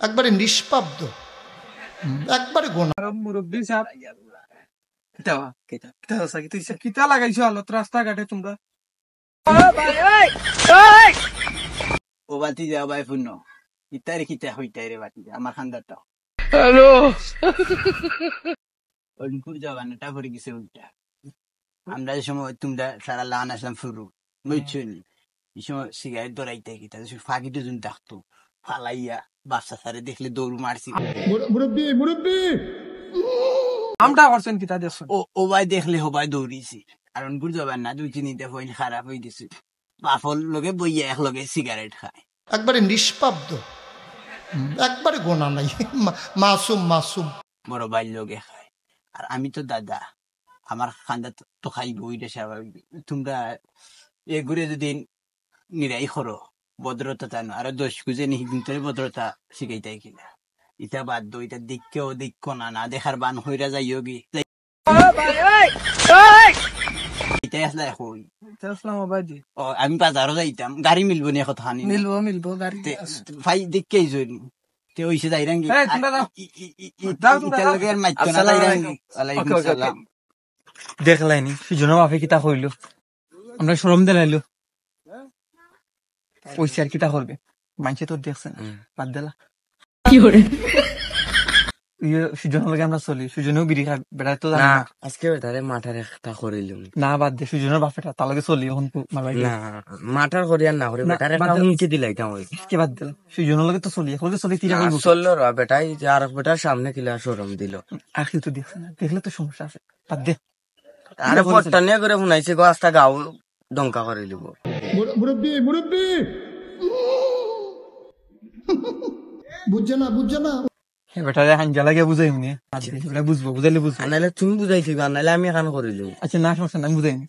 একবারে নিষ্পাব্দ, একবারে গোনা। মুরব্বী সাহেব কিতা লাগাইছো আলত রাস্তাঘাটে তোমরা? ও বাতি যাও ভাই পূর্ণ ইত্যাদি খিতা হইতাই রে বাতি আমার খান্দারটা হ্যালো অঙ্কুর জবানটা ভরে গেছে উল্টা। আমরা যে সময় তোমরা সারা লান আসলাম ফুরু বুঝছো নি, এই সময় সিগারেট ধরাইতে কিতা ফাঁকিতে যখন থাকতো ফালাইয়া বাচ্চা সারে দেখলে দৌড় মারছি। মুরব্বী মুরব্বী আমটা করছেন কিতা দেখছেন? ও ভাই দেখলে হবাই দৌড়িছি। আর অঙ্কুর জবান না দুই চিনিতে ফইন খারাপ হয়ে গেছে, বাফর লগে বইয়া এক লগে সিগারেট খায়। একবারে নিষ্পাব্দ, একবারে গোনা নাই, মাসুম মাসুম। বড় ভাই লগে খায় আর আমি তো দাদা, আমার খান্দা তো খাইব, ওইটা স্বাভাবিক। তোমরা এ ঘুরে যদি নিরাই করো ভদ্রতা জানো, আর 10 খুঁজে নি কিন্তু ভদ্রতা শিখাইতাই কিনা ইটা বাধ্য। এটা দেখকেও দেখো না, না দেখার বান হইরা যাইও গি এটাই আসলে এখন। আমি বাজারও যাইতাম, গাড়ি মিলবো নি কথা নি? মিলবো গাড়ি ভাই দেখকে আইসনি তে ওইসে যাইরাঙ্গি দেখলাইনি সুজনের বাপে কিতা কইলো, আমরা শরম দিলাইলো পয়সা আর কিতা করবে মানুষে তো দেখছে না, বাদ দিলা কি করে সুজনের লগে আমরা চলি। সুজনেও বিড়ি খায় বেড়া তো জানি না, আজকে বেটারে মাঠার একটা করিলাম না বাদ দে সুজনের বাপেটা তার লগে চলি এখন না মাঠার করি আর না করে বেটারে একটা হুমকি দিলাইতাম ওই কে বাদ দিলা সুজনের লগে তো চলি এখন চলি তিরা চললো রা বেটাই আর বেটার সামনে কিলা শরম দিল আর কেউ তো দেখছে না, দেখলে তো সমস্যা আছে, বাদ দে। আরে পটটা নিয়ে করে শুনাইছে গাছটা গাও ডঙ্কা করে লিব। মুরব্বী মুরব্বী বুঝছে না বেটারে হাঞ্জা লাগে বুঝাই মনে বুঝবো, বুঝাইলে বুঝবো। নাইলে তুমি বুঝাইছি নাইলে আমি এখন করিলাম। আচ্ছা না সমস্যা না, আমি বুঝাইনি।